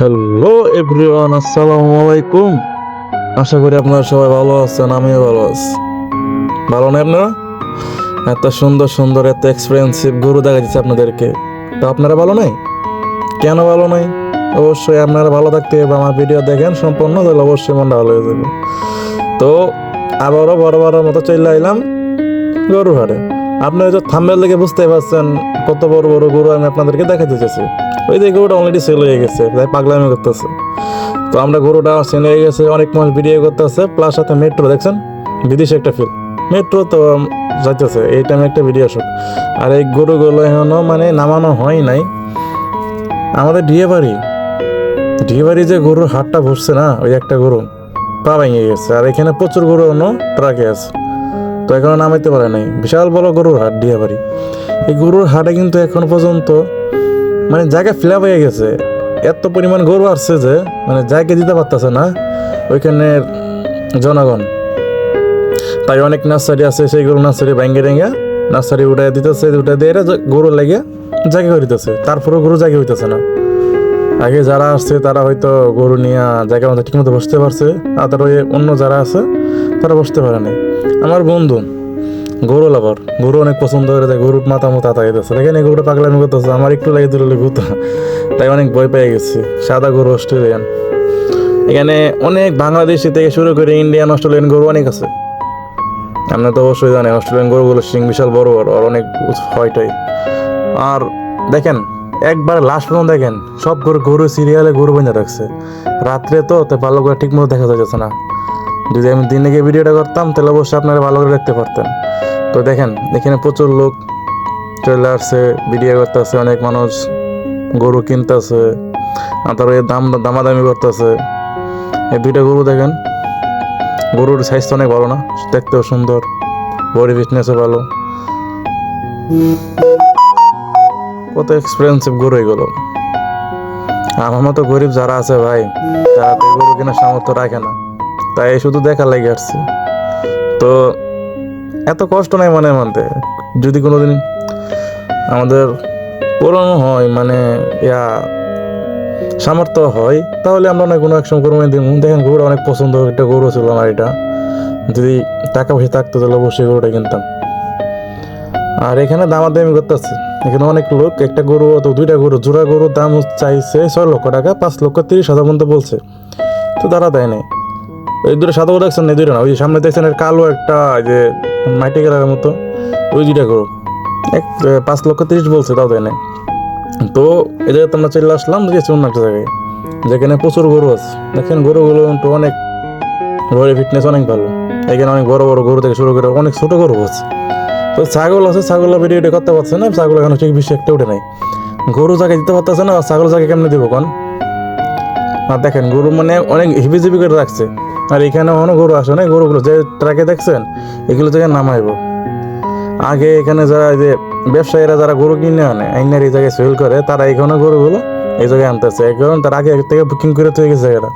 Hello everyone, আসসালামু আলাইকুম। আশা করি আপনারা সবাই ভালো আছেন, আমিও ভালো আছি। ভালো না আপনারা? এত সুন্দর সুন্দর এত এক্সপেন্সিভ গরু দেখা যাচ্ছে আপনাদেরকে, তো আপনারা ভালো নাই? কেন ভালো নাই? অবশ্যই আপনারা ভালো থাকতে হবে, আমার ভিডিও দেখেন সম্পূর্ণ, তাহলে অবশ্যই মনটা ভালো হয়ে যাবে। তো আবারও বড় বড় মতো চলে আইলাম গরু হাটে। আপনারা যে থাম্বনেল দেখে বুঝতে পারছেন কত বড় বড় গরু আমি আপনাদেরকে দেখাতে চাইছি। ওই যে গরুটা অলরেডি সেল হয়ে গেছে, তাই পাগলামি করতেছে। তো আমরা গরুটা সেল হয়ে গেছে, অনেক মানুষ ভিডিও করতেছে, প্লাস সাথে মেট্রো দেখছেন, বিদেশে একটা ফিল মেট্রো তো যাইতেছে এই টাইমে একটা ভিডিও শুট। আর এই গরুগুলো এখনো মানে নামানো হয় নাই। আমাদের ডিয়ে বাড়ি যে গরুর হাটটা বসছে না, ওই একটা গরু পা ভেঙে গেছে, আর এখানে প্রচুর গরু অন্য ট্রাকে আছে, তো এখনো নামাইতে পারে নাই। বিশাল বড় গরুর হাট ডিয়ে বাড়ি। এই গরুর হাটে কিন্তু এখন পর্যন্ত মানে জায়গা ফিল আপ হয়ে গেছে, এত পরিমাণ গরু আসছে যে মানে জায়গা দিতে পারতেছে না ওইখানের জনগণ। তাই অনেক নার্সারি আছে, সেইগুলো নার্সারি ভেঙে ভেঙে নার্সারি উঠাই দিতেছে, উঠাই দিয়ে গরু লেগে জায়গা করে দিতেছে, তারপরেও গরু জায়গা হইতেছে না। আগে যারা আসছে তারা হয়তো গরু নিয়ে জায়গার মধ্যে ঠিকমতো বসতে পারছে, আর তার ওই অন্য যারা আছে তারা বসতে পারে নাই। আমার বন্ধু গরু লাভার, গরু অনেক পছন্দ করে, তাই গরুর মাথা মতো তাকাইতেছে, দেখেন এই গরুটা পাগলামি করতেছে, আমার একটু লাগে দিলে গুতো, তাই অনেক ভয় পেয়ে গেছি। সাদা গরু অস্ট্রেলিয়ান, এখানে অনেক বাংলাদেশি থেকে শুরু করে ইন্ডিয়ান অস্ট্রেলিয়ান গরু অনেক আছে। আপনি তো অবশ্যই জানেন অস্ট্রেলিয়ান গরুগুলো শিং বিশাল বড় বড় আর অনেক হয়টাই। আর দেখেন একবার লাস্ট পর্যন্ত দেখেন সব গরু গরু সিরিয়ালে গরু বাঁধা রাখছে। রাত্রে তো ভালো করে ঠিক মতো দেখা যাচ্ছে না। যদি আমি দিনে গিয়ে ভিডিওটা করতাম তাহলে অবশ্যই আপনারা ভালো করে দেখতে পারতেন। তো দেখেন এখানে প্রচুর লোক চলে আসছে, ভিডিও করতেছে, অনেক মানুষ গরু কিনতেছে, আর তার ওই দামাদামি করতেছে। এই দুইটা গরু দেখেন, গরুর সাইজ তো অনেক ভালো না, দেখতেও সুন্দর, বডি ফিটনেসও ভালো। কত এক্সপেন্সিভ গরু এগুলো। আমার মতো গরিব যারা আছে ভাই, তারা তো এই গরু কেনার সামর্থ্য রাখে না, তাই শুধু দেখার লাগে আসছে। তো এত কষ্ট নাই মনের মধ্যে, যদি কোনোদিন আমাদের পুরনো হয় মানে ইয়া সামর্থ্য হয়, তাহলে আমরা না কোনো এক সময় গরু দিব। দেখেন গরুটা অনেক পছন্দ একটা গরু ছিল আমার এটা, যদি টাকা পয়সা থাকতো তাহলে অবশ্যই গরুটা কিনতাম। আর এখানে দামাদামি করতেছে, এখানে অনেক লোক, একটা গরু তো দুইটা গরু জোড়া গরুর দাম চাইছে 6 লক্ষ টাকা, 5,30,000 পর্যন্ত বলছে, তো তারা দেয় নাই। এই দুটো সাদা গরু দেখছেন, এই দুটো না, ওই সামনে দেখছেন কালো একটা যে মাটি কালারের মতো, ওই দুইটা গরু 5,30,000 বলছে, তাও দেয় নাই। তো এই জায়গায় আমরা চলে আসলাম গেছি অন্য একটা জায়গায়, যেখানে প্রচুর গরু আছে। দেখেন গরুগুলো কিন্তু অনেক বডি ফিটনেস অনেক ভালো। এখানে অনেক বড় বড় গরু থেকে শুরু করে অনেক ছোট গরু আছে। তো ছাগল আছে, ছাগল ভিডিওটা করতে পারছে না, ছাগল এখন ঠিক বেশি একটা উঠে নাই। গরু জায়গায় দিতে পারতেছে না, ছাগল জায়গায় কেমনে দিব কোন? আর দেখেন গরু মানে অনেক হিবিজিবি করে রাখছে। আর এখানে অনেক গরু আসে না, গরুগুলো যে ট্রাকে দেখছেন এগুলো জায়গায় নামাইবো। আগে এখানে যারা যে ব্যবসায়ীরা যারা গরু কিনে আনে আইনার এই জায়গায় সেল করে, তারা এখানে গরুগুলো এই জায়গায় আনতেছে, কারণ তার আগে থেকে বুকিং করে তৈরি গেছে জায়গাটা।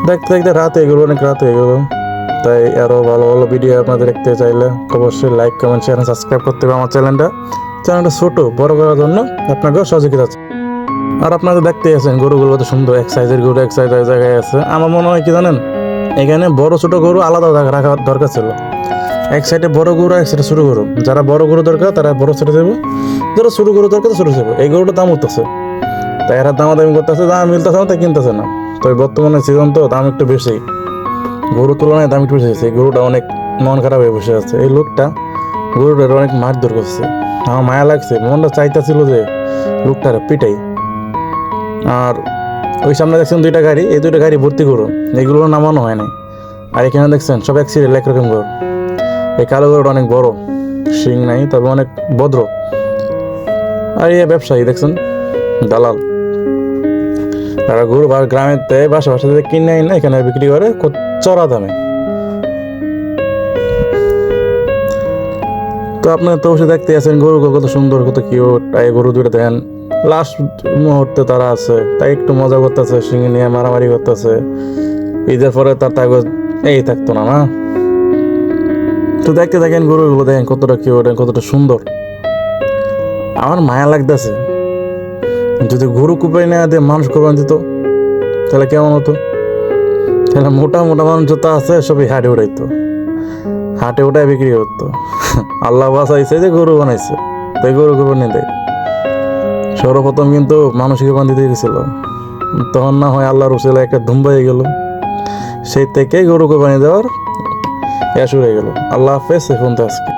দেখতে দেখতে রাত হয়ে গেলো, অনেক রাত হয়ে গেলো। তাই আরও ভালো ভালো ভিডিও আপনাদের দেখতে চাইলে অবশ্যই লাইক কমেন্ট শেয়ার সাবস্ক্রাইব করতে হবে আমার চ্যানেলটা ছোটো বড় করার জন্য আপনাকেও সহযোগিতা আছে। আর আপনারা দেখতে আছেন গরুগুলো তো সুন্দর, এক সাইজের গরু এক সাইজের জায়গায় আছে। আমার মনে হয় কি জানেন, এখানে বড় ছোট গরু আলাদা রাখা দরকার ছিল। এক সাইডে বড় গরু, এক সাইডে ছোট গরু, যারা বড় গরু দরকার তারা বড় সাইডে যাবো, যারা ছোট গরু দরকার ছোট যাবো। এই গরুটার দাম উঠতেছে, তাই এরা দামাদামি করতেছে, দাম মিলতেছে না, তাই কিনতেছে না। তো বর্তমানে সিজন তো দাম একটু বেশি, গরুর তুলনায় দাম একটু বেশি হয়েছে। এই গরুটা অনেক মন খারাপ হয়ে বসে আছে। এই লোকটা গরুটার অনেক মারধর করছে, আমার মায়া লাগছে, মনটা চাইতেছিল যে লোকটার পিটাই। আর ওই সামনে দেখছেন দুইটা গাড়ি, এই দুইটা গাড়ি ভর্তি গরু, এগুলো নামানো হয় নাই। আর এখানে দেখছেন সব এক সিরিয়াল একরকম গরু। এই কালো গরুটা অনেক বড়, শিং নাই, তবে অনেক ভদ্র। আর এই ব্যবসায়ী দেখছেন দালাল, তারা গরু গ্রামের বাসা কিনে না এখানে বিক্রি করে চড়া দামে। তো আপনারা তো অবশ্যই দেখতে আছেন গরু কত সুন্দর, কত কিউট। এই গরু দুটো দেখেন লাস্ট মুহূর্তে তারা আছে, তাই একটু মজা করতেছে, শিঙে নিয়ে মারামারি করতেছে। ঈদের পরে তার কাগজ এই থাকতো না না। তো দেখতে দেখেন গরুগুলো দেখেন কতটা কিউট, কতটা সুন্দর, আমার মায়া লাগতেছে। যদি গরু কুপাই না দিয়ে মানুষ কোরবানি দিত তাহলে কেমন হতো? তাহলে মোটা মোটা মানুষ যত আছে সবই হাটে উঠাইতো, হাটে উঠায় বিক্রি করতো। আল্লাহ বাসাইছে যে গরু বানাইছে, তাই গরু কোরবানি দেয়। সর্বপ্রথম কিন্তু মানুষকে কোরবানি দিতে গেছিল, তখন না হয় আল্লাহর রসুল একটা ধুম্বা হয়ে গেল, সেই থেকেই গরু কোরবানি দেওয়ার শুরু হয়ে গেল। আল্লাহ হাফেজ, এখন তো আজকে।